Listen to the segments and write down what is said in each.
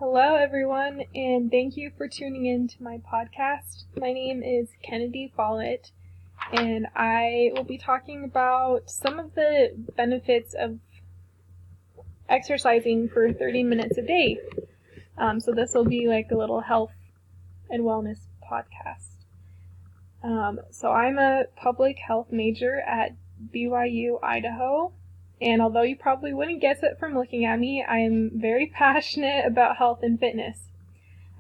Hello, everyone, and thank you for tuning in to my podcast. My name is Kennedy Follett, and I will be talking about some of the benefits of exercising for 30 minutes a day. So this will be like a little health and wellness podcast. So I'm a public health major at BYU, Idaho. And although you probably wouldn't guess it from looking at me, I am very passionate about health and fitness.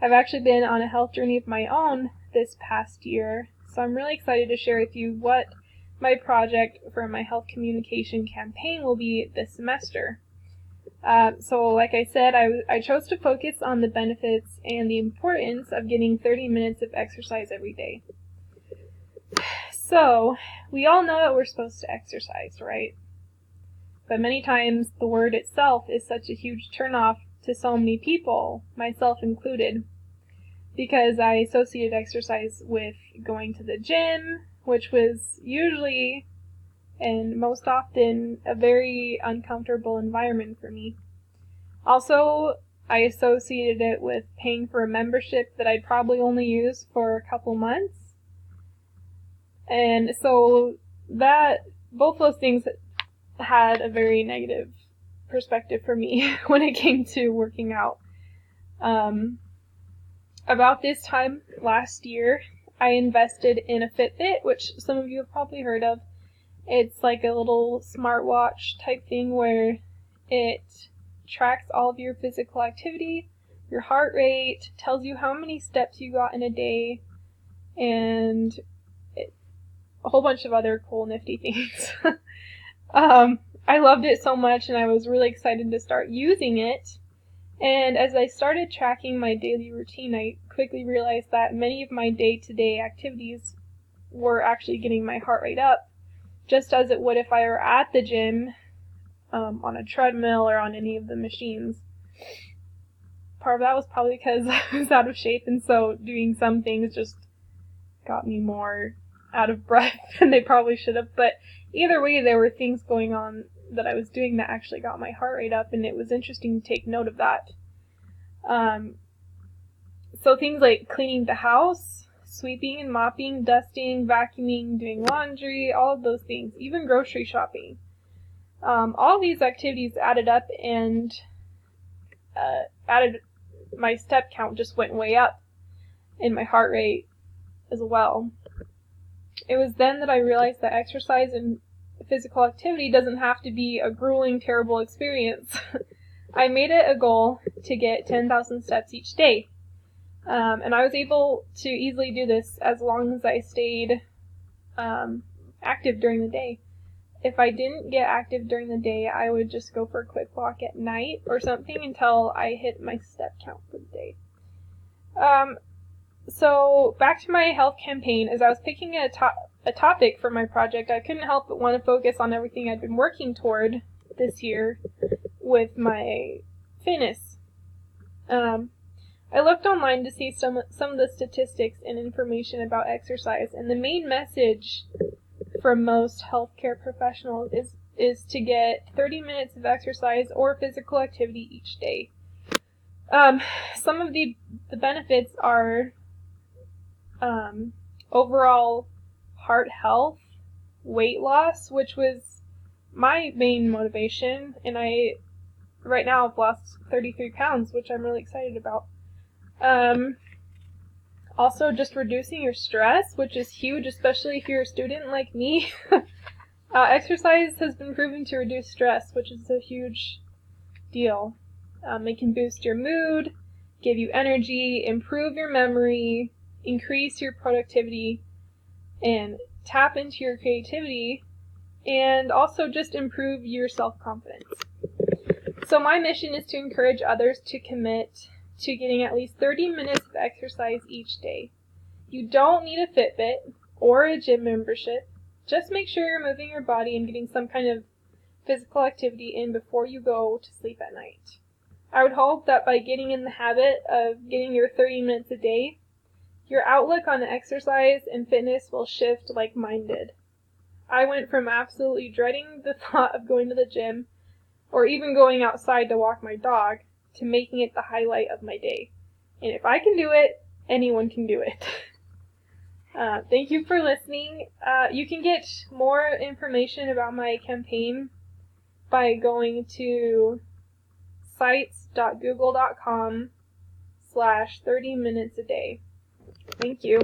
I've actually been on a health journey of my own this past year, so I'm really excited to share with you what my project for my health communication campaign will be this semester. So like I said, I chose to focus on the benefits and the importance of getting 30 minutes of exercise every day. So, we all know that we're supposed to exercise, right? But many times the word itself is such a huge turnoff to so many people, myself included, because I associated exercise with going to the gym, which was usually and most often a very uncomfortable environment for me. Also, I associated it with paying for a membership that I'd probably only use for a couple months. And so both those things had a very negative perspective for me when it came to working out. About this time last year, I invested in a Fitbit, which some of you have probably heard of. It's like a little smartwatch type thing where it tracks all of your physical activity, your heart rate, tells you how many steps you got in a day, and a whole bunch of other cool nifty things. I loved it so much and I was really excited to start using it. And as I started tracking my daily routine, I quickly realized that many of my day-to-day activities were actually getting my heart rate up, just as it would if I were at the gym, on a treadmill or on any of the machines. Part of that was probably because I was out of shape, and so doing some things just got me more out of breath than they probably should have. But either way, there were things going on that I was doing that actually got my heart rate up, and it was interesting to take note of that. So things like cleaning the house, sweeping and mopping, dusting, vacuuming, doing laundry, all of those things, even grocery shopping. All these activities added up and my step count just went way up, and my heart rate as well. It was then that I realized that exercise and physical activity doesn't have to be a grueling, terrible experience. I made it a goal to get 10,000 steps each day. And I was able to easily do this as long as I stayed active during the day. If I didn't get active during the day, I would just go for a quick walk at night or something until I hit my step count for the day. So back to my health campaign, as I was picking a topic for my project, I couldn't help but want to focus on everything I'd been working toward this year with my fitness. I looked online to see some of the statistics and information about exercise, and the main message from most healthcare professionals is to get 30 minutes of exercise or physical activity each day. Some of the benefits are overall heart health, weight loss, which was my main motivation, and I right now have lost 33 pounds, which I'm really excited about. Also just reducing your stress, which is huge, especially if you're a student like me. Exercise has been proven to reduce stress, which is a huge deal. It can boost your mood, give you energy, improve your memory, increase your productivity, and tap into your creativity, and also just improve your self-confidence. So my mission is to encourage others to commit to getting at least 30 minutes of exercise each day. You don't need a Fitbit or a gym membership. Just make sure you're moving your body and getting some kind of physical activity in before you go to sleep at night. I would hope that by getting in the habit of getting your 30 minutes a day, your outlook on exercise and fitness will shift like mine did. I went from absolutely dreading the thought of going to the gym or even going outside to walk my dog to making it the highlight of my day. And if I can do it, anyone can do it. Thank you for listening. You can get more information about my campaign by going to sites.google.com/30 minutes a day. Thank you.